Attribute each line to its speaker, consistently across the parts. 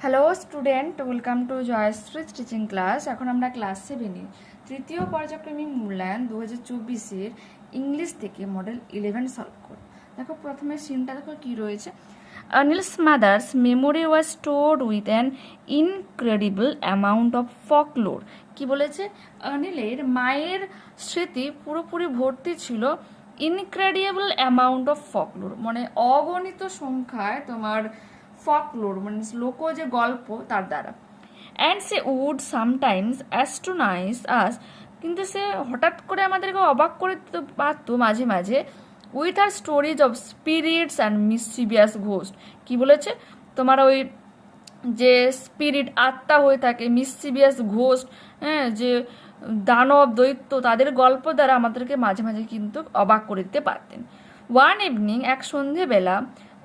Speaker 1: Hello student, welcome to Joyshree teaching class. এখন আমরা class 7-এ তৃতীয় পর্যায়ক্রমিক মূল্যায়ন 2024-এর ইংলিশ থেকে মডেল 11 সলভ করব। দেখো প্রথমে সিনটা দেখো কি রয়েছে। Anil's mother's memory was stored with an incredible amount of folklore. কি বলেছে? অনিলের মায়ের স্মৃতি পুরোপুরি ভর্তি ছিল ইনক্রেডিবল অ্যামাউন্ট অফ ফকলোর, মানে অগণিত সংখ্যায় তোমার ফকলোর মানে লোক যে গল্প তার দ্বারা। অ্যান্ড সে উড সামটাইমস অ্যাস্ট্রোনাইজ আস, কিন্তু সে হঠাৎ করে আমাদেরকে অবাক করে দিতে পারতো মাঝে মাঝে with R stories of spirits and mischievous ghost. কি বলেছে? তোমার ওই যে স্পিরিট আত্মা হয়ে থাকে, মিসচিভিয়াস ঘোস্ট, হ্যাঁ, যে দানব দৈত্য, তাদের গল্প দ্বারা আমাদেরকে মাঝে মাঝে কিন্তু অবাক করে দিতে পারতেন। ওয়ান ইভিনিং, এক সন্ধেবেলা,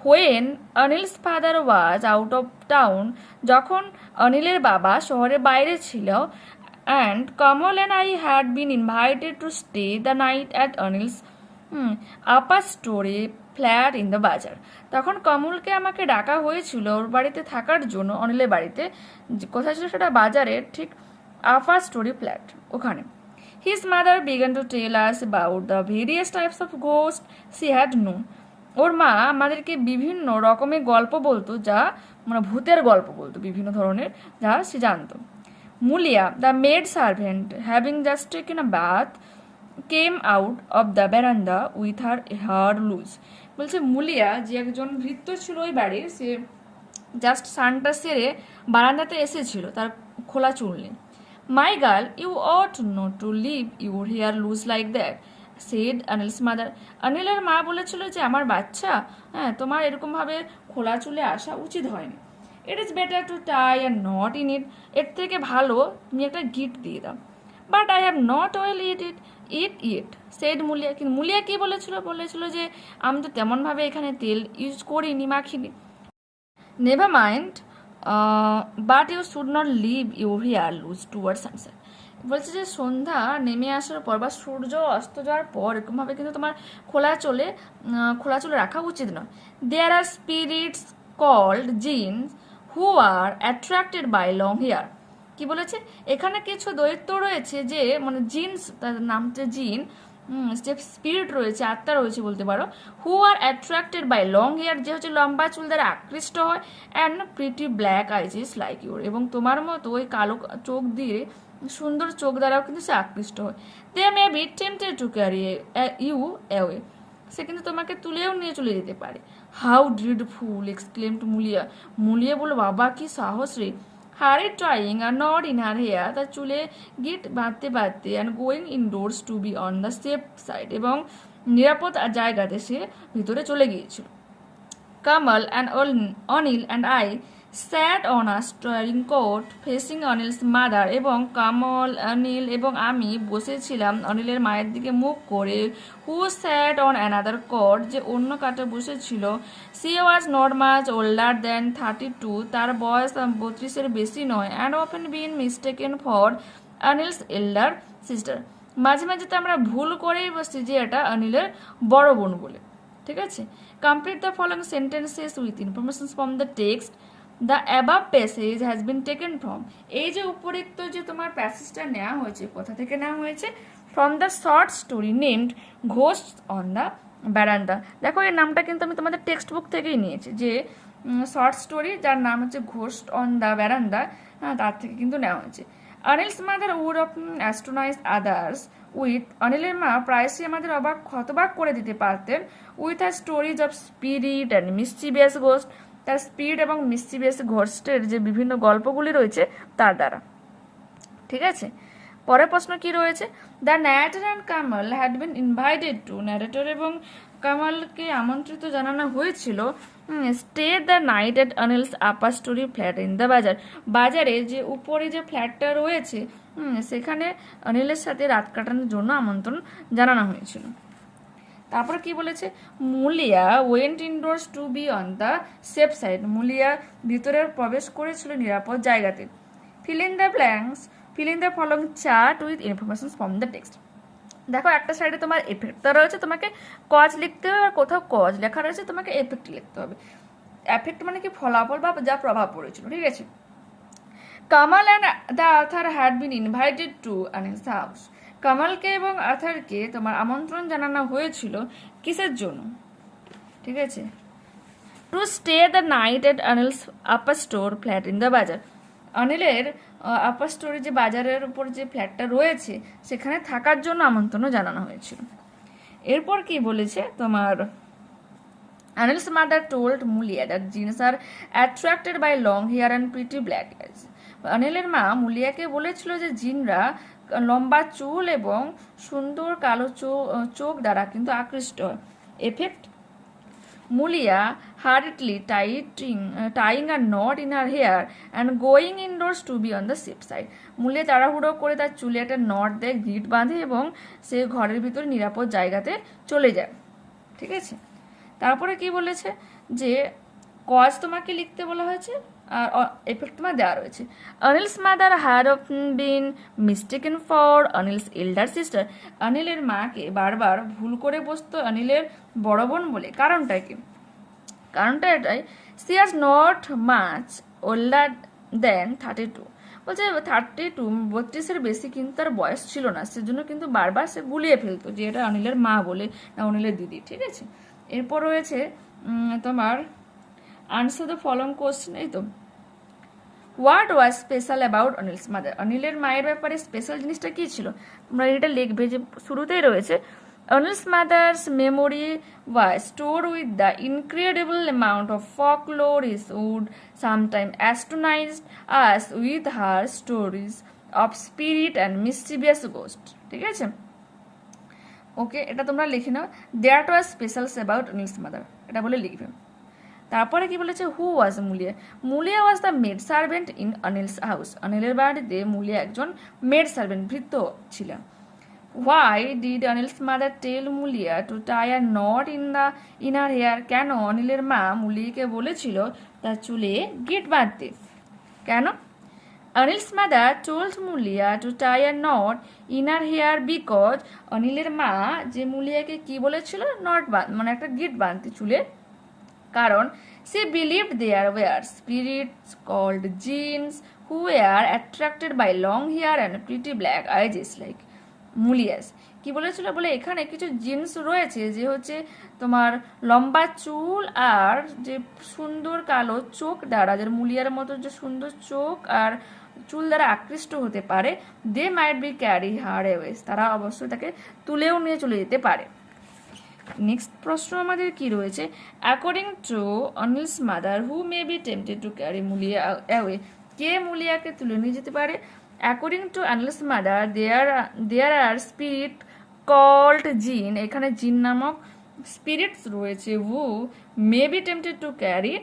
Speaker 1: when Anil's father was out of town, যখন অনিলের বাবা শহরের বাইরে ছিল, and Kamal and I had been invited to stay the night at Anil's upper storey flat in the বাজার। তখন কমলকে আমাকে ডাকা হয়েছিল ওর বাড়িতে থাকার জন্য, অনিলের বাড়িতে। কোথায় ছিল সেটা? বাজারের ঠিক আপার স্টোরি ফ্ল্যাট, ওখানে। His mother began to tell us about the various types of ghost she had known. ওর মা আমাদেরকে বিভিন্ন রকমের গল্প বলতো, যা মানে ভূতের গল্প বলতো, বিভিন্ন ধরনের, যা সে জানতো। Mulia, the maid servant, having just taken a bath, came out of the verandah with her hair loose. বলছে মুলিয়া, যে একজন ভৃত্য ছিল ওই বাড়ির, সে জাস্ট সানটা সেরে বারান্দাতে এসেছিল তার খোলা চুল নিয়ে। My girl, you ought not to leave your hair loose like that, said Anil's mother. অনিলের মা বলেছিল যে আমার বাচ্চা, হ্যাঁ, তোমার এরকমভাবে খোলা চুলে আসা উচিত হয়নি। It is better to tie and not in it, এর থেকে ভালো তুমি একটা গিট দিয়ে দাও। But I have not well it said Mulia. কিন্তু মুলিয়া কি বলেছিল যে আমি তো তেমনভাবে এখানে তেল ইউজ করিনি, মাখিনি। Never mind, but you should not leave your hair loose toward sunset. বলছে যে সন্ধ্যা নেমে আসার পর বা সূর্য অস্ত যাওয়ার পর এরকমভাবে কিন্তু তোমার খোলা চুলে রাখা উচিত নয়। There are spirits called jinns who are attracted by long hair. কি বলেছে? এখানে কিছু দৈত্য রয়েছে যে, মানে জিনস, তার নাম হচ্ছে জিন, যে স্পিরিট রয়েছে, আত্মা রয়েছে বলতে পারো, who are attracted by long hair, যে হচ্ছে লম্বা চুল দ্বারা আকৃষ্ট হয়, and pretty black eyes like yours, এবং তোমার মতো ওই কালো চোখ দিয়ে, সুন্দর চোখ দ্বারাও কিন্তু সে আকৃষ্ট হয়। They may be tempted to carry you away, সে কিন্তু তোমাকে তুলেও নিয়ে চলে যেতে পারে। How ড্রিডফুল, exclaimed Mulia. মুলিয়া বলল, বাবা কি সাহস রে। Hurry trying are not in her hair, তার চুলে গিট বাঁধতে বাঁধতে, and going indoors to be on the safe side, এবং নিরাপদ জায়গাতে সে ভিতরে চলে গিয়েছিল। Kamal and Anil and I sat on a staring coat facing Anil's mother, এবং কামল, অনিল এবং আমি বসেছিলাম অনিলের মায়ের দিকে মুখ করে। Who sat on another coat, যে অন্য কাটে বসেছিল। She was not much older than 32, তার বয়স 32-এর বেশি নয়। And often been mistaken for Anil's elder sister, মাঝে মাঝে তো আমরা ভুল করেই বসছি যে এটা অনিলের বড় বোন বলে। ঠিক আছে? Complete the following sentences with information from the text the above passage has been taken from. এই যে উপরিক্ত যে তোমার প্যাসেজটা নেওয়া হয়েছে, কোথা থেকে নেওয়া হয়েছে? From the short story named ghost on the verandah. দেখো এই নামটা কিন্তু আমি তোমাদের টেক্সট বুক থেকেই নিয়েছি, যে শর্ট স্টোরি যার নাম হচ্ছে ঘোস্ট অন দ্য ব্যারান্দা, তার থেকে কিন্তু নেওয়া হয়েছে। Anil's mother would of astonish others with, অনিলের মা প্রায়শই আমাদের হতবাক করে দিতে পারতেন with R stories of spirit and mischievous ghost, তার স্পিরিট এবং মিসচিভিয়াস ঘোস্টের যে বিভিন্ন গল্পগুলি রয়েছে তার দ্বারা। ঠিক আছে? পরের প্রশ্ন কি রয়েছে? The narrator and Kamal had been invited to, narrator এবং কামালকে আমন্ত্রিত জানানো হয়েছিল stay the night at Anil's upper story flat in the bazaar, বাজারে যে উপরে যে ফ্ল্যাটটা রয়েছে সেখানে অনিলের সাথে রাত কাটানোর জন্য আমন্ত্রণ জানানো হয়েছিল। তারপর কি বলেছে? Mulia went indoors to be on the safe side, Mulia ভিতরে প্রবেশ করেছিল নিরাপদ জায়গাতে। Fill in the blanks, fill in the following chart with information from the text. দেখো একটা সাইডে তোমার এফেক্ট রয়েছে, তোমাকে কজ লিখতে হবে, আর কোথাও কজ লেখা রয়েছে তোমাকে এফেক্ট লিখতে হবে। এফেক্ট মানে কি ফলাফল বা যা প্রভাব পড়েছিল, ঠিক আছে। Kamal and the author had been invited to Anil's house. কামালকে এবং আর্থারকে তোমার আমন্ত্রণ জানানো হয়েছিল কিসের জন্য, ঠিক আছে, two stay the night at Anil's upper store flat in the বাজার। অনিলের আপার স্টোরে যে বাজারের উপর যে ফ্ল্যাটটা রয়েছে সেখানে থাকার জন্য আমন্ত্রণ জানানো হয়েছিল। এরপর কি বলেছে তোমার, Anil's mother told Mulia that jeans are attracted by long hair and pretty black eyes. অনিলের মা মুলিয়াকে বলেছিল যে জিনরা লম্বা চুল এবং সুন্দর কালো চোখ দ্বারা কিন্তু আকৃষ্ট হয়। Effect, Mulia hurriedly tying a knot in her hair and going indoors to be on the safe side. Mulia তাড়াহুড়ো করে তার চুলে একটা নট দেয়, গিট বাঁধে এবং সে ঘরের ভিতরে নিরাপদ জায়গাতে চলে যায়, ঠিক আছে। তারপরে কি বলেছে যে কজ তোমাকে লিখতে বলা হয়েছে আর এফেক্ট তোমার দেওয়া রয়েছে। Anil's mother had often been mistaken for Anil's elder sister. অনিলের মাকে বারবার ভুল করে বসতো অনিলের বড় বোন বলে। কারণটা কি? কারণটা এটাই, she are not much older than 32। বলছে 32 বেশি কিন্তু তার বয়স ছিল না, সেজন্য কিন্তু বারবার সে গুলিয়ে ফেলতো যে এটা অনিলের মা বলে না অনিলের দিদি, ঠিক আছে। এরপর রয়েছে তোমার আনসার দ্য ফলোইং কোশ্চেন, এই তো what was special about Anil's mother. অনিলের মায়ের ব্যাপারে স্পেশাল জিনিসটা কি ছিল, তোমরা এটা লিখবে যে শুরুতেই রয়েছে Anil's mother's memory was store with the incredible amount of folklore is would sometimes astonize us with her stories of spirit and mischievous ghost, ঠিক আছে। ওকে, এটা তোমরা লিখে নাও, that was special about Anil's mother, এটা বলে লিখবে। তারপরে কি বলেছে, who was Mulia. Mulia was the maid servant in Anil's house. অনিলের বাড়িতে মুলিয়া একজন মেড সার্ভেন্ট, ভৃত্য ছিলেন। Why did Anil's mother tell Mulia to tie a knot in her hair. কেন অনিলের মা মুলিয়াকে বলেছিল তার চুলে গিট বাঁধতে, কেন? Anil's mother told Mulia to tie a knot in her hair because, অনিলের মা যে মুলিয়াকে কি বলেছিল, নট মানে একটা গিট বাঁধতে চুলে, কারণ সে believed there were spirits called jinns who were attracted by long hair and pretty black eyes like Mulia's. কি বলেছিল, বলে এখানে কিছু জিন্স রয়েছে যে হচ্ছে তোমার লম্বা চুল আর যে সুন্দর কালো চোখ দ্বারা, যার মুলিয়ার মতো যে সুন্দর চোখ আর চুল দ্বারা আকৃষ্ট হতে পারে, they might be carry her away, তারা অবশ্যই তাকে তুলেও নিয়ে চলে যেতে পারে। নেক্সট প্রশ্ন আমাদের কি রয়েছে, according to Anil's mother who may be tempted to carry Mulia away. কে মুলিয়াকে তুলে নিয়ে যেতে পারে? According to Anil's mother there are spirit called jinn, এখানে জিন নামক স্পিরিটস রয়েছে, who may be tempted to carry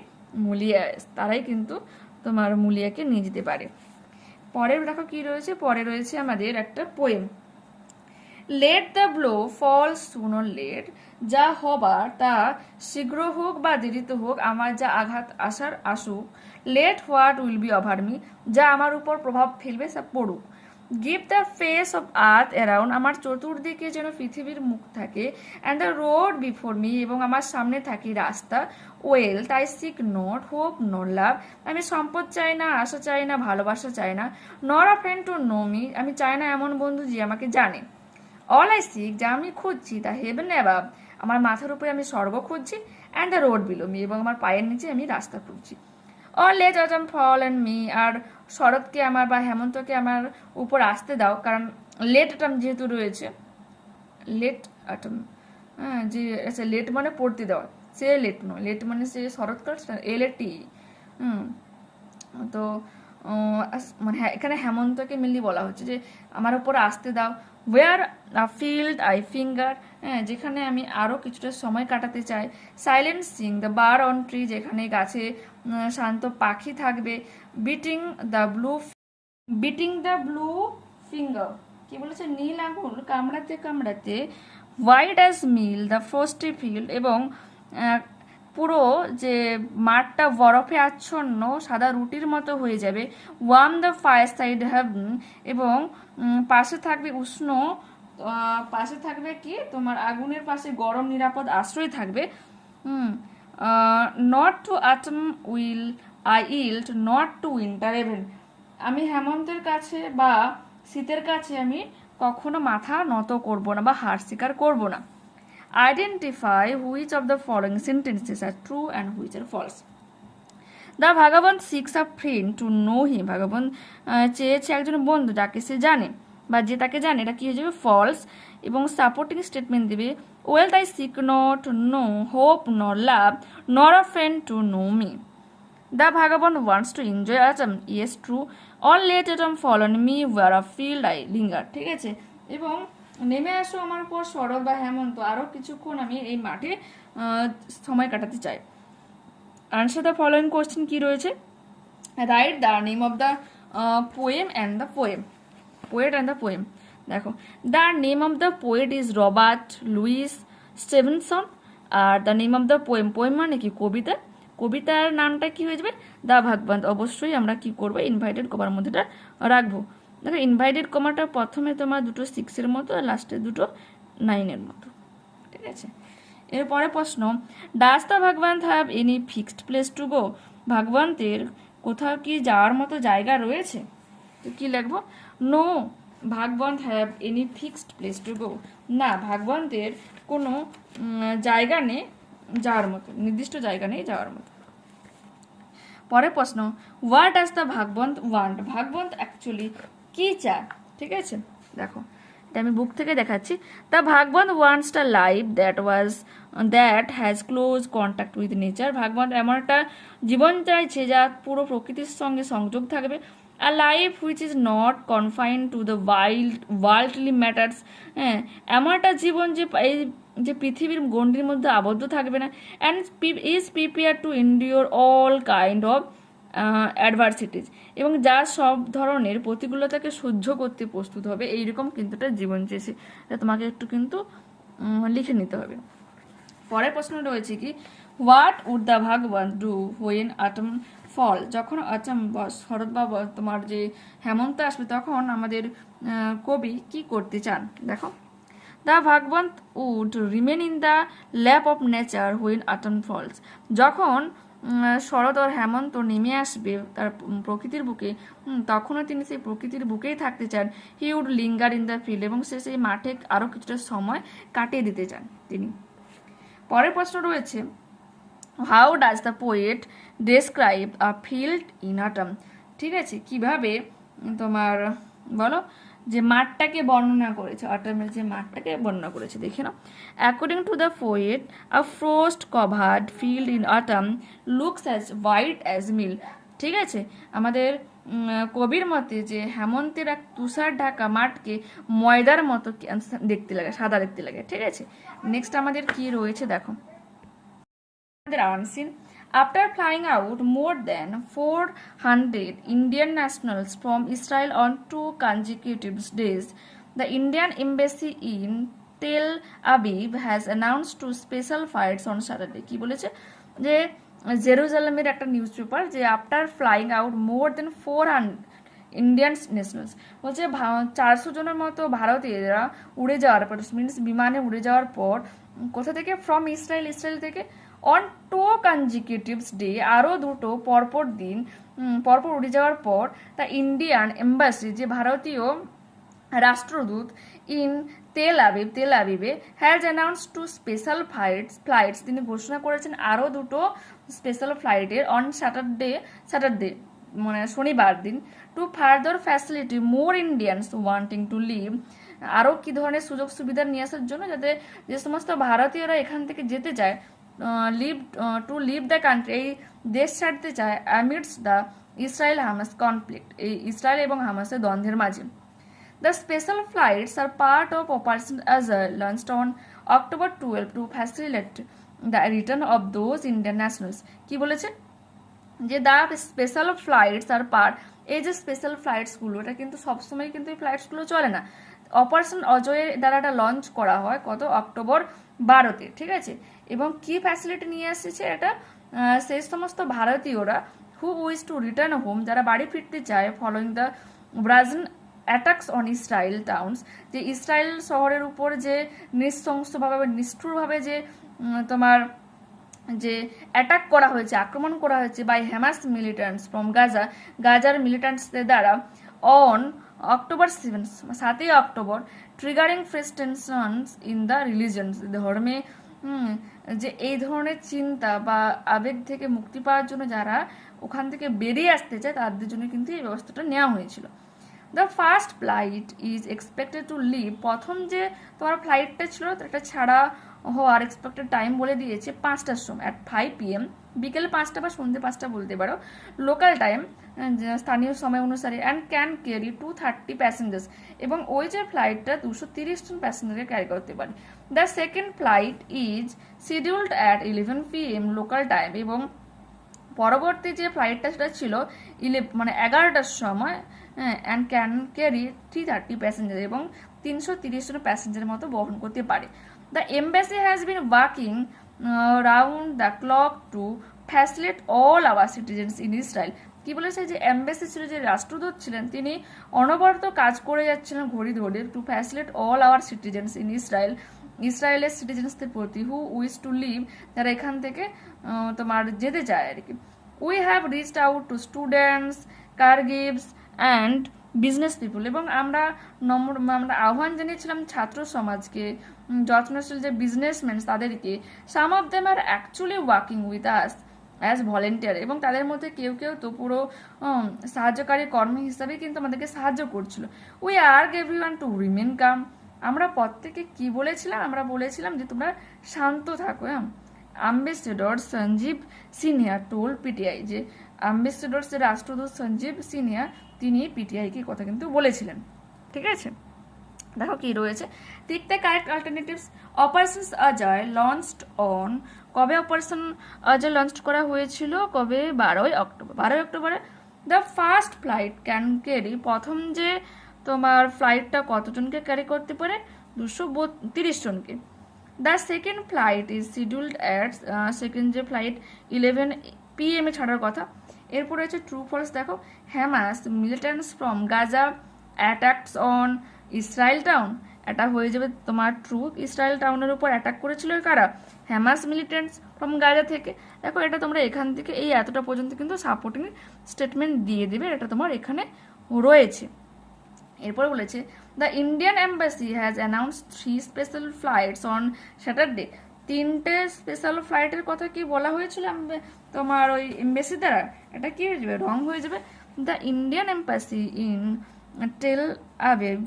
Speaker 1: Mulia, তারাই কিন্তু তোমার মুলিয়াকে নিয়ে যেতে পারে। পরের দেখো কি রয়েছে, পরে রয়েছে আমাদের একটা poem, let the blow fall soon or late. যা হবার তা শীঘ্র হোক বা দেরিতে হোক, আমার যা আঘাত আসার আসুক, let what will be over me, যা আমার উপর প্রভাব ফেলবে সব পড়ুক। Give the face of earth around, আমার চতুর্দিকে যেন পৃথিবীর মুখ থাকে, and the road before me, এবং আমার সামনে থাকে রাস্তা, wealth I seek not hope not love, আমি সম্পদ চাই না, আশা চাই না, ভালোবাসা চাই না, নর a friend to know me, আমি চাই না এমন বন্ধু যে আমাকে জানে, অল আই সিক, যা আমি খুঁজছি, তা হেভেন অ্যাবাভ, আমার মাথার উপরে আমি স্বর্গ খুঁজছি, and the road below me, এবং আমার পায়ের নিচে আমি রাস্তা খুঁজছি। All late autumn fall and me, আর শরৎকে আমার বা হেমন্তকে আমার উপর আসতে দাও, কারণ লেট অটম যেহেতু রয়েছে, লেট অটম, হ্যাঁ, যে আচ্ছা লেট মানে পড়তে দেওয়া, সে লেট নয়, লেট মানে সে শরৎকাল, এলএটি, তো মানে এখানে হেমন্তকে মেনলি বলা হচ্ছে যে আমার উপর আসতে দাও। ওয়ার ফিল্ড আই ফিঙ্গার, হ্যাঁ, যেখানে আমি আরও কিছুটা সময় কাটাতে চাই। Silent Singh the bar on tree, যেখানে গাছে শান্ত পাখি থাকবে। বিটিং দ্য ব্লু ফিঙ্গার, কি বলেছে, নীল আঙুল কামড়াতে কামড়াতে। White as meal the frosty field, এবং পুরো যে মাঠটা বরফে আচ্ছন্ন সাদা রুটির মতো হয়ে যাবে। Warm the fireside haven, এবং পাশে থাকবে উষ্ণ, পাশে থাকবে কি তোমার আগুনের পাশে গরম নিরাপদ আশ্রয় থাকবে। Not to autumn will I yield not to winter even, আমি হেমন্তের কাছে বা শীতের কাছে আমি কখনো মাথা নত করব না বা হার স্বীকার করব না। Identify which of the following sentences are true and which are false. The vagabond seeks a friend to know him, vagabond চেয়েছে একজন বন্ধু যাকে সে জানে বা যে তাকে জানে, এটা কি হয়ে যাবে ফলস। এবং সাপোর্টিং স্টেটমেন্ট দেবে wealth I seek not no hope nor love nor a friend to know me. The vagabond wants to enjoy autumn, yes true, all late autumn fall on me where afield I linger, ঠিক আছে। এবং নেমে আসো আমার উপর শরৎ বা হেমন্ত, আরও কিছুক্ষণ আমি এই মাঠে সময় কাটাতে চাই। আনসার দ্য ফলোয়িং কোশ্চেন কি রয়েছে, write the name of the poem and the poem, poet and the poem. দেখো the name of the poet is Robert Louis Stevenson, আর the name of the poem, poem মানে কি কবিতা, কবিতার নামটা কি হয়ে যাবে দ্য ভাগবন্ত। অবশ্যই আমরা কি করবো ইনভাইটেড কমার মধ্যেটা রাখবো। দেখো ইনভাইটেড কমাটা প্রথমে তোমার দুটো 6-এর মতো আর লাস্টে দুটো 9-এর মতো, ঠিক আছে। এরপরে প্রশ্ন, does the vagabond have any fixed place to go, ভাগবন্তের কোথাও কি যাওয়ার মতো জায়গা রয়েছে, তো কি লিখবো no vagabond have any fixed place to go, না ভাগবন্তের কোনো জায়গা নেই যাওয়ার মতো, নির্দিষ্ট জায়গা নেই যাওয়ার মতো। পরের প্রশ্ন, what does the vagabond want, vagabond actually কি চায়, ঠিক আছে। দেখো এটা আমি বুক থেকে দেখাচ্ছি। The vagabond wants the life that has close contact with nature, vagabond এমন একটা জীবন চাইছে যা পুরো প্রকৃতির সঙ্গে সংযোগ থাকবে। A life which is not confined to the worldly matters, হ্যাঁ এমন একটা জীবন যে পৃথিবীর গণ্ডির মধ্যে আবদ্ধ থাকবে না। And is prepare to endure all kind of adversities, এবং যা সব ধরনের প্রতিকূলতাকে সহ্য করতে প্রস্তুত হবে, এইরকম কিন্তু একটা জীবন চেয়েছে। তোমাকে একটু কিন্তু লিখে নিতে হবে। পরের প্রশ্ন রয়েছে কি, what would the vagabond do when autumn fall, যখন অটম শরৎ বা তোমার যে হেমন্ত আসবে তখন আমাদের কবি কি করতে চান। দেখো the vagabond would remain in the lap of nature when autumn falls, যখন শরৎ আর হেমন্ত নেমে আসবে তার প্রকৃতির বুকে, তখনও তিনি সেই প্রকৃতির বুকেই থাকতে চান। He would linger in the field, এবং সে সেই মাঠে আরও কিছুটা সময় কাটিয়ে দিতে চান তিনি। পরের প্রশ্ন রয়েছে, how does the poet describe a field in autumn, ঠিক আছে কিভাবে তোমার বলো যে মাঠটাকে বর্ণনা করেছে, অটমের যে মাঠটাকে বর্ণনা করেছে, দেখে নাও। According to the poet a frost covered field in autumn looks as white as meal, ঠিক আছে আমাদের কবির মতে যে হেমন্তের এক তুষার ঢাকা মাঠকে ময়দার মতো দেখতে লাগে, সাদা দেখতে লাগে, ঠিক আছে। নেক্সট আমাদের কি রয়েছে দেখো, আমাদের unseen, after flying out more than 400 Indian nationals from Israel on 2 consecutive days, the Indian embassy in Tel Aviv has announced 2 special flights on Saturday. কি বলেছে যে জেরুজালেমের একটা নিউজ পেপার যে আফটার ফ্লাইং আউট মোর দেন 400 ইন্ডিয়ান ন্যাশনালস, বলছে 400 জনের মতো ভারতীয়রা উড়ে যাওয়ার পর, মিনস বিমানে উড়ে যাওয়ার পর, কোথা থেকে ফ্রম ইসরায়েল থেকে, অন 2 কনজিকিউটিভস ডে, আরও দুটো পরপর দিন পরপর উড়ে যাওয়ার পর তা ইন্ডিয়ান এম্বাসি যে ভারতীয় রাষ্ট্রদূত ইন তেল আবিবে হ্যাজ অ্যানাউন্স 2 স্পেশাল ফ্লাইটস, তিনি ঘোষণা করেছেন আরও দুটো স্পেশাল ফ্লাইটের অন স্যাটারডে মানে শনিবার দিন, to further facility more Indians wanting to leave, আরও কী ধরনের সুযোগ সুবিধা নিয়ে আসার জন্য যাতে যে সমস্ত ভারতীয়রা এখান থেকে যেতে চায়, লিভ দ্য কান্ট্রি, এই দেশ ছাড়তে চায়, amidst the Israel Hamas conflict, এই ইসরায়েল এবং হামাসের দ্বন্দ্বের মাঝে। The special flights are part of operation Ajay launched on October 12 to facilitate the return of those Indian nationals, কি বলেছে যে the special flights are part, এই যে স্পেশাল ফ্লাইটসগুলো এটা কিন্তু সবসময় কিন্তু এই ফ্লাইটসগুলো চলে না, অপারেশন অজয়ের দ্বারা এটা লঞ্চ করা হয় কত October 12-তে, ঠিক আছে। এবং কি ফ্যাসিলিটি নিয়ে এসেছে এটা, সেই সমস্ত ভারতীয়রা হু উইজ টু রিটার্ন হোম, যারা বাড়ি ফিরতে চায়, following the Brazil attacks on Israel towns, যে ইসরায়েল শহরের উপর যে নৃশংসভাবে নিষ্ঠুরভাবে যে তোমার যে অ্যাটাক করা হয়েছে, আক্রমণ করা হয়েছে বাই হ্যামাস মিলিটেন্টস ফ্রম গাজার মিলিটেন্টসদের দ্বারা অন অক্টোবর 7ই October, triggering fresh tensions in the religions, ধর্মে যে এই ধরনের চিন্তা বা আবেগ থেকে মুক্তি পাওয়ার জন্য যারা ওখান থেকে বেরিয়ে আসতে চায় তাদের জন্য কিন্তু এই ব্যবস্থাটা নেওয়া হয়েছিল। The first flight is expected to leave, প্রথম যে তোমার ফ্লাইটটা ছিল এটা ছাড়া হওয়ার এক্সপেক্টেড টাইম বলে দিয়েছে 5টার সময় অ্যাট 5 PM, বিকেল 5টা বা সন্ধ্যে 5টা বলতে পারো লোকাল টাইম, স্থানীয় সময় অনুসারে, অ্যান্ড ক্যান ক্যারি 230 প্যাসেঞ্জার্স, এবং ওই যে ফ্লাইটটা 230 জন প্যাসেঞ্জারকে ক্যারি করতে পারে। The second flight is scheduled at 11 PM local time, এবং পরবর্তী যে ফ্লাইটটা সেটা ছিল 11টার সময়, অ্যান্ড ক্যান ক্যারি 330 প্যাসেঞ্জার, এবং 330 জন প্যাসেঞ্জারের মতো বহন করতে পারে। The embassy has been working round the clock to facilitate all our citizens in Israel. কি বলেছে যে এম্বাসি ছিল, যে রাষ্ট্রদূত ছিলেন, তিনি অনবরত কাজ করে যাচ্ছিলেন ঘড়ি ধরে, two facilitate all our citizens in Israel, ইসরায়েলের সিটিজেন্সদের প্রতি, হু উইশ টু লিভ, যারা এখান থেকে তোমার যেতে চায় আর কি। We have reached out to students, caregivers and business people, এবং আমরা আহ্বান জানিয়েছিলাম ছাত্র সমাজকে, যত্নশীল যে বিজনেসম্যান তাদেরকে। Some of them are actually working with us as volunteer, এবং তাদের মধ্যে কেউ কেউ তো পুরো সাহায্যকারী কর্মী হিসাবে কিন্তু আমাদেরকে সাহায্য করছিল। We urge everyone to remain calm, আমরা প্রত্যেকে কি বলেছিলাম, আমরা বলেছিলাম যে তোমরা শান্ত থাকো। Ambassador Sanjeev senior told PTI, যে অ্যাম্বাসেডর যে রাষ্ট্রদূত সঞ্জীব সিনিয়র, তিনি পিটিআইকে কথা কিন্তু বলেছিলেন। ঠিক আছে, দেখো কি রয়েছে, tick the correct alternatives. Operation Ajay launched on, কবে অপারেশন অজয় লঞ্চ করা হয়েছিল, কবে 12ই অক্টোবর। 12ই অক্টোবরে the first flight can carry, প্রথম যে তোমার ফ্লাইটটা কতজনকে ক্যারি করতে পারে, 232 জনকে। The second flight is scheduled at, second যে ফ্লাইট 11 PM ছাড়ার কথা। এরপর হচ্ছে ট্রু ফলস, দেখো Hamas militants from Gaza attacks on Israel town, এটা হয়ে যাবে তোমার ট্রু, ইসরায়েল টাউনের উপর অ্যাটাক করেছিল কারা, হ্যামাস মিলিটেন্টস ফ্রম গাজা থেকে। দেখো এটা তোমরা এখান থেকে এই এতটা পর্যন্ত কিন্তু সাপোর্টিং স্টেটমেন্ট দিয়ে দেবে, এটা তোমার এখানে রয়েছে। এরপর বলেছে the Indian embassy has announce 3 special flights on Saturday, 3টে স্পেশাল ফ্লাইটের কথা কি বলা হয়েছিল তোমার ওই এম্বাসি দ্বারা, এটা কি হয়ে যাবে, রং হয়ে যাবে। The Indian embassy in Tel Aviv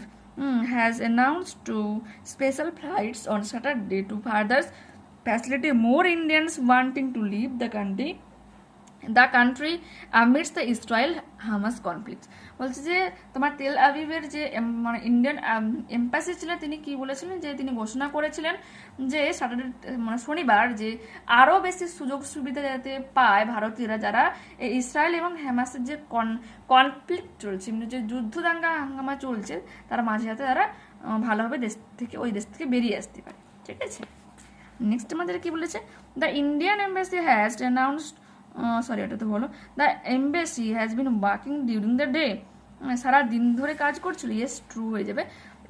Speaker 1: has announced 2 special flights on Saturday to further facilitate more Indians wanting to leave the country amidst the Israel-Hamas conflict. বলছে যে তোমার তেল আভিভের যে মানে ইন্ডিয়ান এম্বাসি ছিলেন, তিনি কি বলেছিলেন, যে তিনি ঘোষণা করেছিলেন যে স্যাটারডে মানে শনিবার, যে আরও বেশি সুযোগ সুবিধা যাতে পায় ভারতীয়রা, যারা এই ইসরায়েল এবং হ্যামাসের যে কনফ্লিক্ট চলছে, মানে যে যুদ্ধ দাঙ্গা হাঙ্গামা চলছে, তারা মাঝে হাতে তারা ভালোভাবে ওই দেশ থেকে বেরিয়ে আসতে পারে। ঠিক আছে, নেক্সট আমাদের কি বলেছে, the Indian embassy has announced, এটা তো হলো, the embassy has been working during the day, সারা দিন ধরে কাজ করছিল, ইয়েস ট্রু হয়ে যাবে।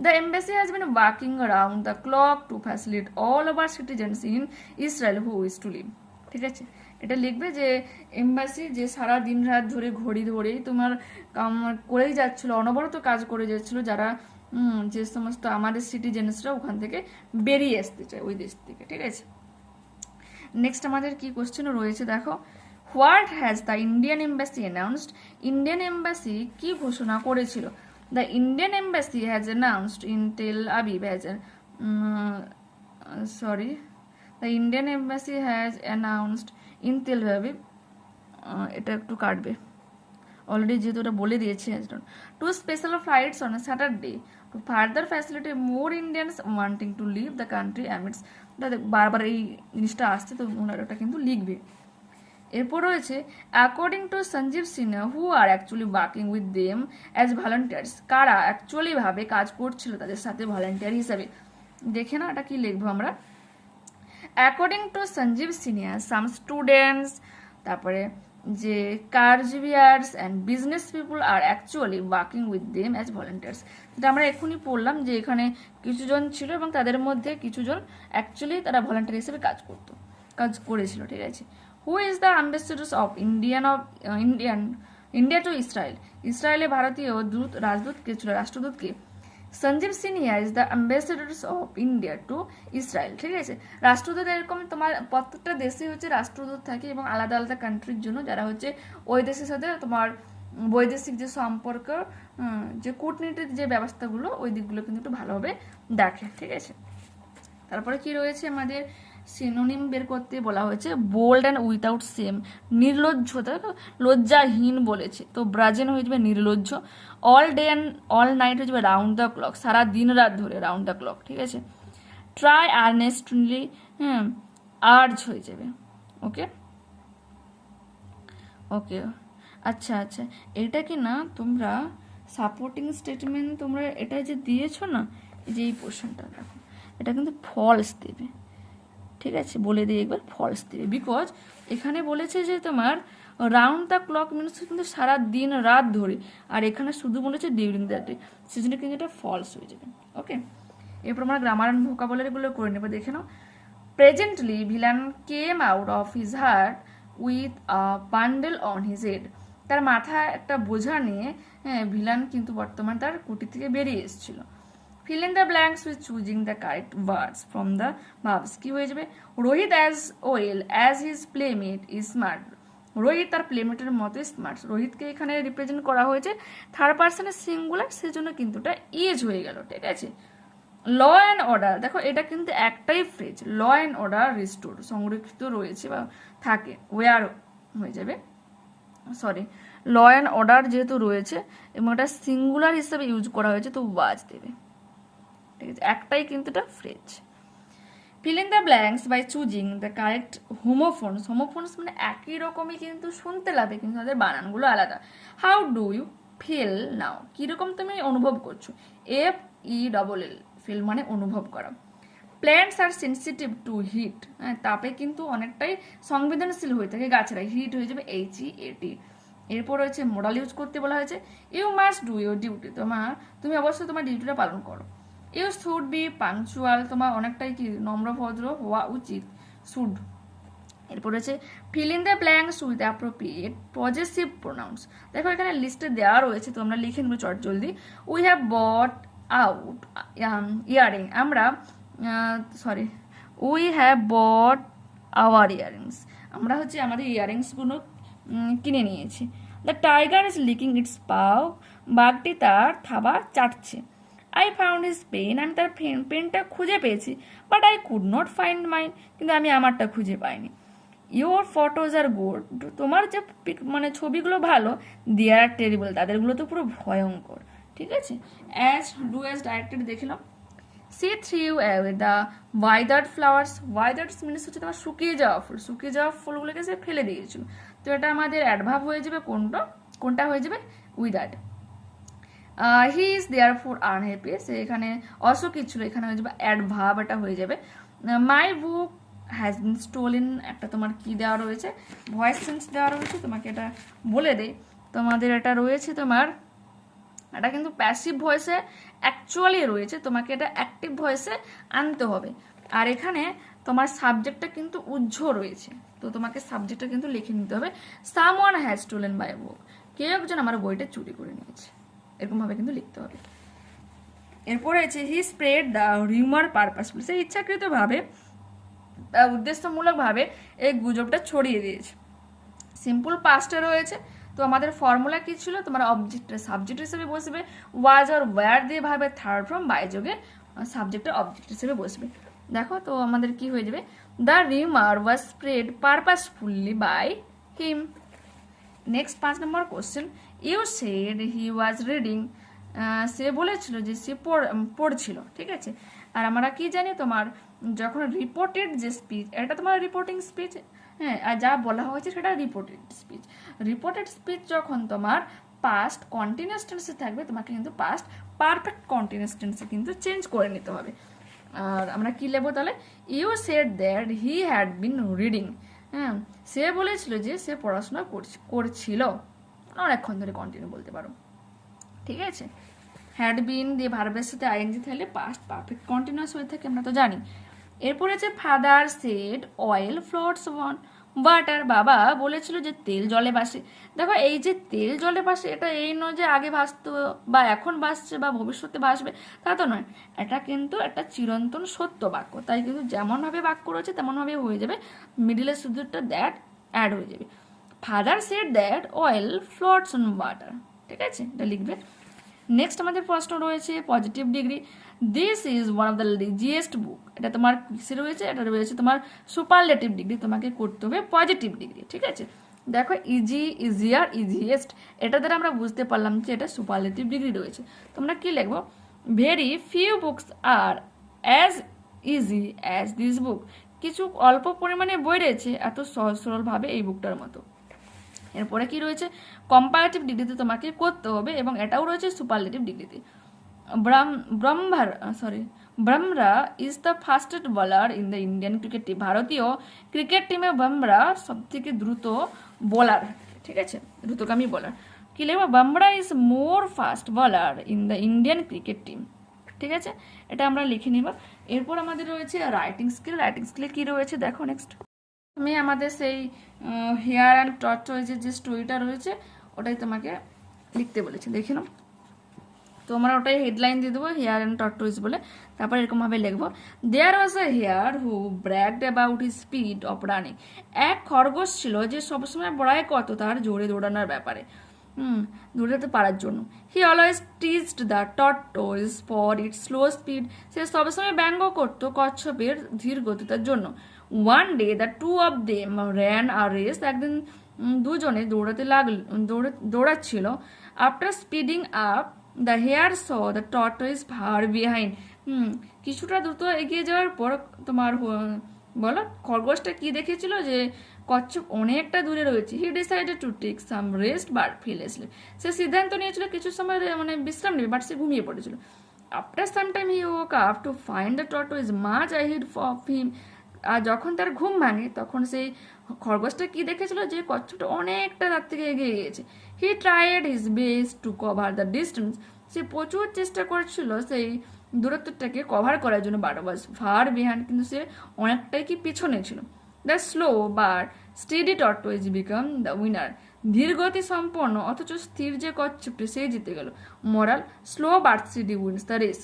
Speaker 1: The embassy has been working around the clock to facilitate all over citizens in Israel who wish to leave. ঠিক আছে, এটা লিখবে যে এম্বাসি যে সারা দিন রাত ধরে ঘড়ি ধরেই তোমার করেই যাচ্ছিল, অনবরত কাজ করে যাচ্ছিল, যারা যে সমস্ত আমাদের সিটিজেন্সরা ওখান থেকে বেরিয়ে আসতে চায় ওই দেশ থেকে। ঠিক আছে, নেক্সট আমাদের কি কোশ্চেন রয়েছে, দেখো what has the Indian embassy announced, Indian embassy কি ঘোষণা করেছিল। The Indian embassy has announced in Tel Aviv the Indian embassy has announced in Tel Aviv, এটা একটু কাটবে, অলরেডি যেহেতু ওটা বলে দিয়েছে। 2 special flights on Saturday to further facilitate more Indians wanting to leave the country amidst, বারবার এই জিনিসটা আসছে, তো ওনারা ওটা কিন্তু লিখবে। এরপর রয়েছে according to Sanjeev Sinha who are actually working with them as volunteers, কারা অ্যাকচুয়ালি ভাবে কাজ করছিল তাদের সাথে ভলান্টিয়ার হিসাবে। দেখে না এটা কি লিখবো আমরা, according to Sanjeev Sinha some students, তারপরে যে caregivers and business people are actually working with them as volunteers, যেটা আমরা এখনই পড়লাম যে এখানে কিছুজন ছিল এবং তাদের মধ্যে কিছুজন অ্যাকচুয়ালি তারা ভলান্টিয়ার হিসেবে কাজ করতো। কাজ করেছিল, ঠিক আছে। Who is the ambassadors of India to Israel, ইসরায়েলে ভারতীয় রাজদূত কে ছিল, রাষ্ট্রদূতকে? Sanjeev Sinha is the ambassadors of India to Israel, ঠিক আছে। রাষ্ট্রদূত এরকম তোমার প্রত্যেকটা দেশে হচ্ছে রাষ্ট্রদূত থাকে এবং আলাদা আলাদা কান্ট্রির জন্য যারা হচ্ছে ওই দেশের সাথে তোমার বৈদেশিক যে সম্পর্ক, যে কূটনীতির যে ব্যবস্থাগুলো ওই দিকগুলো কিন্তু একটু ভালোভাবে দেখে, ঠিক আছে। তারপরে কি রয়েছে আমাদের সিনোনিম বের করতে বলা হয়েছে, বোল্ড অ্যান্ড উইথাউট সেম, নির্লজ্জতা, লজ্জাহীন বলেছে, তো ব্রাজেন হয়ে যাবে নির্লজ্জ। All day and all night হয়ে যাবে রাউন্ড দ্য ক্লক, সারা দিন রাত ধরে রাউন্ড দ্য ক্লক, ঠিক আছে। ট্রাই আর্নেস্টলি, আর্জ হয়ে যাবে, ওকে ওকে। আচ্ছা আচ্ছা, এটা কি না তোমরা সাপোর্টিং স্টেটমেন্ট তোমরা এটা যে দিয়েছো না, এই যে এই পোর্শনটা দেখো, এটা কিন্তু ফলস দেবে, ঠিক আছে, বলে দিই একবার, ফলস দেবে। বিকজ এখানে বলেছে যে তোমার রাউন্ড দ্য ক্লক মিনস কিন্তু সারা দিন রাত ধরে, আর এখানে শুধু বলেছে ডিউরিং দ্য ডে, সেজন্য কিন্তু এটা ফলস হয়ে যাবে, ওকে। এরপর আমরা গ্রামার অ্যান্ড ভোকাবুলারিগুলো করে নেবো, দেখে নাও। Presently villain came out of his heart with a bundle on his head, তার মাথায় একটা বোঝা নিয়ে ভিলান কিন্তু বর্তমান তার কুটি থেকে বেরিয়ে এসেছিল। fill in the blanks with choosing the correct words from the verbs, কি হয়ে যাবে? Rohit as well as his playmate is smart, Rohit তার প্লেমেটের মতো স্মার্ট, রোহিতকে এখানে রিপ্রেজেন্ট করা হয়েছে থার্ড পার্সনের সিঙ্গুলার, সেজন্য কিন্তু এটা ইজ হয়ে গেল, ঠিক আছে। ল অ্যান্ড অর্ডার, দেখো এটা কিন্তু একটাই phrase, law and order restore, সংরক্ষিত রয়েছে বা থাকে, ওয়ার হয়ে যাবে, সরি, ল অ্যান্ড অর্ডার যেহেতু রয়েছে এবং এটা সিঙ্গুলার হিসেবে ইউজ করা হয়েছে, তো ওয়াজ দেবে, ঠিক আছে, একটাই কিন্তু এটা phrase. fill in the blanks by choosing the correct homophones, homophones মানে একই রকমই কিন্তু শুনতে লাগে কিন্তু তাদের বানানগুলো আলাদা। how do you feel now, কিরকম তুমি অনুভব করছো, FELL, ফিল মানে অনুভব করা। Plants are sensitive to heat, তাপে কিন্তু অনেকটাই সংবেদনশীল হয়ে থাকে গাছেরা, হিট হয়ে যাবে HEAT। এরপর রয়েছে মোডাল ইউজ করতে বলা হয়েছে, you must do your duty, তুমি অবশ্যই তোমার ডিউটিটা পালন করো। ইউ শুড বি পাংচুয়াল, তোমার অনেকটাই কি নম্রভদ্র হওয়া উচিত, শুড। এরপর রয়েছে feel in the blanks with appropriate possessive pronounce, দেখো এখানে লিস্টে দেওয়া রয়েছে, তোমরা লিখে নেবে চট জলদি। We have bought out earring, আমরা we have bought our earrings, আমরা হচ্ছে আমাদের ইয়ারিংসগুলো কিনে নিয়েছি। The tiger is licking its paw, বাঘটি তার থাবা চাটছে। আই ফাউন্ড হিজ পেন, আমি তার পেনটা খুঁজে পেয়েছি, but I could not find mine, কিন্তু আমি আমারটা খুঁজে পাইনি। ইউর ফটোজ আর গুড, তোমার যে মানে ছবিগুলো ভালো, দেয়ার আর টেরিবল, তাদেরগুলো তো পুরো ভয়ঙ্কর, ঠিক আছে। অ্যাজ ডু অ্যাজ ডাইরেক্টেড দেখলাম। She threw away the withered flowers, withereds means হচ্ছে তোমার শুকিয়ে যাওয়া ফুল, শুকিয়ে যাওয়া ফুলগুলোকে সে ফেলে দিয়েছিল, তো এটা আমাদের অ্যাডভার্ব হয়ে যাবে, কোনটা হয়ে যাবে? Withered. He is there for unhappy, সে এখানে অসুখী ছিল, এখানে হয়ে যাবে অ্যাডভার্ব, এটা হয়ে যাবে। মাই বুক হ্যাজ বিন স্টোলেন, একটা তোমার কি দেওয়া রয়েছে, ভয়েস সেন্স দেওয়া রয়েছে, তোমাকে এটা বলে দেয়, তোমাদের এটা রয়েছে তোমার, এটা কিন্তু প্যাসিভ ভয়েসে অ্যাকচুয়ালি রয়েছে, তোমাকে এটা অ্যাক্টিভ ভয়েসে আনতে হবে। আর এখানে তোমার সাবজেক্টটা কিন্তু উজ্জ্ব রয়েছে, তো তোমাকে সাবজেক্টটা কিন্তু লিখে নিতে হবে। সামওয়ান হ্যাজ স্টোলেন মাই বুক, কেউ একজন আমার বইটা চুরি করে নিয়েছে, এরকমভাবে কিন্তু লিখতে হবে। এরপর আছে হি স্প্রেড দ্য রিউমার পারপাসফুলি, সে ইচ্ছাকৃতভাবে উদ্দেশ্যমূলকভাবে এই গুজবটা ছড়িয়ে দিয়েছে। সিম্পল পাস্টে রয়েছে, তো আমাদের ফর্মুলা কি ছিল, তোমার অবজেক্টের সাবজেক্ট হিসেবে বসবে, ওয়াজ আর ওয়্যার দিয়ে ভাবে থার্ড ফর্ম বাই যোগে সাবজেক্টের অবজেক্ট হিসেবে বসবে। দেখো তো আমাদের কি হয়ে যাবে, the rumour was spread purposefully by him. Next 5 number question, you said he was reading, সে বলেছিল যে সে পড়ছিল, ঠিক আছে। আর আমরা কি জানি, তোমার যখন রিপোর্টেড যে স্পিচ, এটা তোমার রিপোর্টিং স্পিচ, হ্যাঁ, আর যা বলা হয়েছে সেটা রিপোর্টেড স্পিচ। রিপোর্টেড স্পিচ যখন তোমার পাস্ট কন্টিনিউয়াস টেন্সে থাকবে, তোমাকে কিন্তু পাস্ট পারফেক্ট কন্টিনিউয়াস টেন্সে কিন্তু চেঞ্জ করে নিতে হবে। আর আমরা কি লিখবো তাহলে, you said that he had been reading, হ্যাঁ, সে বলেছিল যে সে পড়াশোনা করছিল, অনেকক্ষণ ধরে কন্টিনিউ বলতে পারো, ঠিক আছে। হ্যাড বিন দিয়ে ভার্বের সাথে আইএনজি থাকলে পাস্ট পারফেক্ট কন্টিনিউয়াস হয়ে থাকে, আমরা তো জানি। এরপর আছে father said oil floats on water, বাবা বলেছিল যে তেল জলে ভাসে। দেখো এই যে তেল জলে ভাসে, এটা এই নয় যে আগে ভাসতো বা এখন ভাসছে বা ভবিষ্যতে ভাসবে, তা তো নয়। এটা কিন্তু একটা চিরন্তন সত্য বাক্য, তাই কিন্তু যেমনভাবে বাক্য রয়েছে তেমনভাবে হয়ে যাবে, মিডিলে শুধু একটা দ্যাট অ্যাড হয়ে যাবে। Father said that oil floats on water, ঠিক আছে, এটা লিখবে। নেক্সট আমাদের প্রশ্ন রয়েছে positive degree. This is one of the laziest book, এটা তোমার কিসে রয়েছে, এটা রয়েছে তোমার সুপারলেটিভ ডিগ্রি, তোমাকে করতে হবে পজিটিভ ডিগ্রি, ঠিক আছে। দেখো ইজি, ইজিয়ার, ইজিয়েস্ট, এটা দ্বারা আমরা বুঝতে পারলাম যে এটা সুপারলেটিভ ডিগ্রি রয়েছে। তোমরা কি লিখবো, very few books are as easy as this book, কিছু অল্প পরিমাণে বই রয়েছে এত সহজ সরলভাবে এই বুকটার মতো। এরপরে কি রয়েছে, কম্পারেটিভ ডিগ্রিতে তোমাকে করতে হবে এবং এটাও রয়েছে সুপারলেটিভ ডিগ্রিতে। Bumrah is the fastest bowler in the Indian cricket team, ভারতীয় ক্রিকেট টিমে ব্রামরা সব থেকে দ্রুত বোলার, ঠিক আছে, দ্রুতগামী বোলার। কি লিখবো, Bumrah is more fast bowler in the Indian cricket team, ঠিক আছে, এটা আমরা লিখে নিব। এরপর আমাদের রয়েছে রাইটিং স্কিল। রাইটিং স্কিলে কি রয়েছে দেখো নেক্সট, আমি আমাদের সেই হেয়ার অ্যান্ড টর্টয়েজের যে স্টোরিটা রয়েছে ওটাই তোমাকে লিখতে বলেছি, দেখে নাও। তো আমরা ওটাই হেডলাইন দিয়ে দেবো, হেয়ার অ্যান্ড টর্টয়েজ বলে। তারপর এরকমভাবে লিখবো, there was a hare who bragged about his speed of running, এক খরগোশ ছিল যে সবসময় বড়াই কত তার জোরে দৌড়ানোর ব্যাপারে, দৌড়াতে পারার জন্য। He always teased the tortoise for its slow speed, সে সবসময় ব্যঙ্গ করতো কচ্ছপের ধীর গতিতার জন্য। One day the two of them ran a race, একদিন দুজনে দৌড়াচ্ছিল। After speeding up the hare saw the tortoise far behind, কিছুটা দ্রুত এগিয়ে যাওয়ার পর তোমার বলো খরগোশটা কি দেখেছিল, যে কচ্ছপ অনেকটা দূরে রয়েছে। He decided to take some rest but fell sleep, সে সিদ্ধান্ত নিয়েছিল কিছু সময় মানে বিশ্রাম নেবে, বাট সে ঘুমিয়ে পড়েছিল। After some time he woke up to find the tortoise much ahead of him, আর যখন তার ঘুম ভাঙে তখন সেই খরগোশটা কি দেখেছিল, যে কচ্ছপটা অনেকটা তার থেকে এগিয়ে গিয়েছে। He tried his best to cover the distance, সে প্রচুর চেষ্টা করেছিল সেই দূরত্বটাকে কভার করার জন্য, বাট ওয়াজ ফার বিহাইন্ড, কিন্তু সে অনেকটাই কি পিছনে ছিল। The slow but steady tortoise became the winner, ধীরগতি সম্পন্ন অথচ স্থির যে কচ্ছপটি সেই জিতে গেল। Moral, slow but steady wins the race,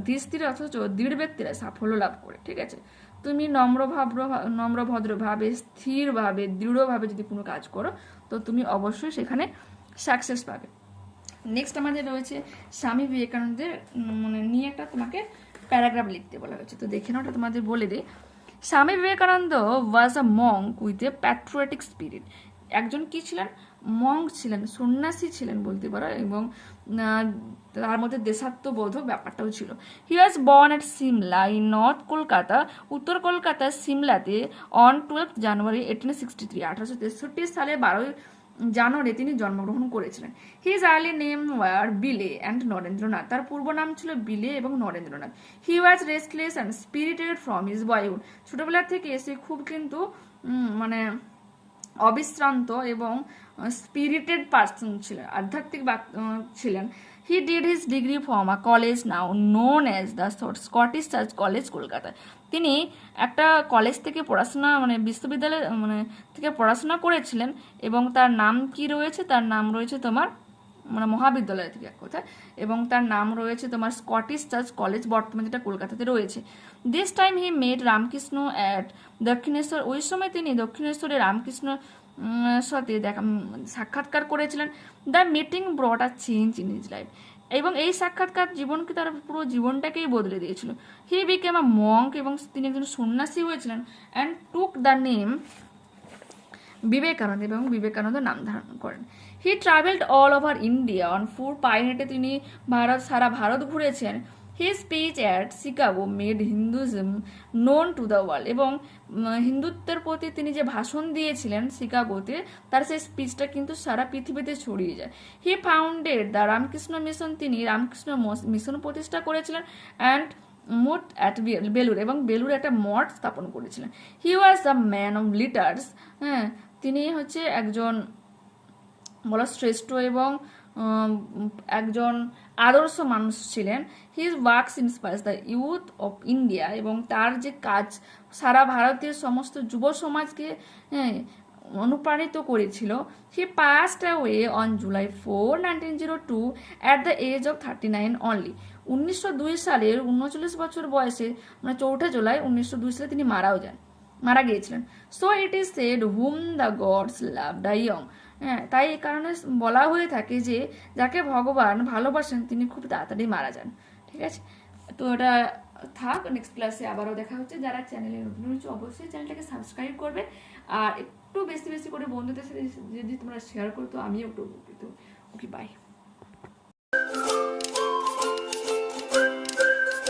Speaker 1: ধীর স্থির অথচ দৃঢ় ব্যক্তিরা সাফল্য লাভ করে, ঠিক আছে। তুমি নম্রভদ্রভাবে স্থিরভাবে দৃঢ়ভাবে যদি কোনো কাজ করো তো তুমি অবশ্যই সেখানে সাকসেস পাবে। নেক্সট আমাদের রয়েছে স্বামী বিবেকানন্দের মানে নিয়ে একটা তোমাকে প্যারাগ্রাফ লিখতে বলা হয়েছে, তো দেখে নাও, ওটা তোমাদের বলে দিই। Swami Vivekananda was a monk with a patriotic spirit, একজন কি ছিলেন, মঙ্ক ছিলেন, সন্ন্যাসী ছিলেন বলতে পারো, এবং তার মধ্যে দেশাত্মবোধক ব্যাপারটাও ছিল। He was born at Simla in north Kolkata, উত্তর কলকাতার সিমলাতে অন 12 জানুয়ারি 1863, 1863 সালে 12 জানুয়ারি তিনি জন্মগ্রহণ করেছিলেন। His early name was Bile and Narendranath, তার পূর্ব নাম ছিল বিলে এবং Narendranath. He was restless and spirited from his boyhood, ছোটবেলা থেকে এসে খুব কিন্তু মানে অবিশ্রান্ত এবং স্পিরিটেড পার্সন ছিলেন, আধ্যাত্মিক ছিলেন। He did his degree from a college now known as the Scottish church college, Kolkata. তিনি একটা কলেজ থেকে পড়াশোনা মানে বিশ্ববিদ্যালয় মানে থেকে পড়াশোনা করেছিলেন, এবং তার নাম কি রয়েছে, তার নাম রয়েছে তোমার মানে মহাবিদ্যালয় থেকে এক কথায়, এবং তার নাম রয়েছে তোমার স্কটিশ চার্চ কলেজ, বর্তমানে যেটা কলকাতাতে রয়েছে। This time he met Ramakrishna at Dakshineswar, ওই সময় তিনি দক্ষিণেশ্বরে রামকৃষ্ণ সাথে সাক্ষাৎকার করেছিলেন। The meeting brought a change in his life, এবং এই সাক্ষাৎকার জীবনকে তার পুরো জীবনটাকেই বদলে দিয়েছিল। হি বিকেম আ মঙ্ক, এবং তিনি একজন সন্ন্যাসী হয়েছিলেন। And took the name Vivekananda, এবং বিবেকানন্দ নাম ধারণ করেন। He travelled all over India on foot, পায়ে হেঁটে তিনি সারা ভারত ঘুরেছেন। His speech at Chicago made Hinduism known to the world, এবং হিন্দুত্বের প্রতি তিনি যে ভাষণ দিয়েছিলেন শিকাগোতে, তার সেই স্পিচটা কিন্তু সারা পৃথিবীতে ছড়িয়ে যায়। He founded the Ramakrishna mission, তিনি রামকৃষ্ণ মিশন প্রতিষ্ঠা করেছিলেন। অ্যান্ড মুট অ্যাট বেলুর, এবং বেলুর একটা মঠ স্থাপন করেছিলেন। He was the man of letters, হ্যাঁ, তিনি হচ্ছে একজন বলো শ্রেষ্ঠ এবং একজন আদর্শ মানুষ ছিলেন। His works inspires the youth of India, এবং তার যে কাজ সারা ভারতের সমস্ত যুব সমাজকে অনুপ্রাণিত করেছিল। He passed away on July 4, 1902 at the age of 39 only. 1902 সালের 39 বছর বয়সে, মানে 4 জুলাই 1902 সালে তিনি মারা গিয়েছিলেন। So it is said whom the gods love the young. হ্যাঁ, তাই এই কারণে বলা হয়ে থাকে যে যাকে ভগবান ভালোবাসেন তিনি খুব তাড়াতাড়ি মারা যান। ঠিক আছে, তো এটা থাক, নেক্সট ক্লাসে আবারও দেখা হচ্ছে। যারা চ্যানেলে নতুন হচ্ছে অবশ্যই চ্যানেলটাকে সাবস্ক্রাইব করবে, আর একটু বেশি বেশি করে বন্ধুদের সাথে যদি তোমরা শেয়ার করো তো আমিও একটু উপকৃত। ওকে, বাই।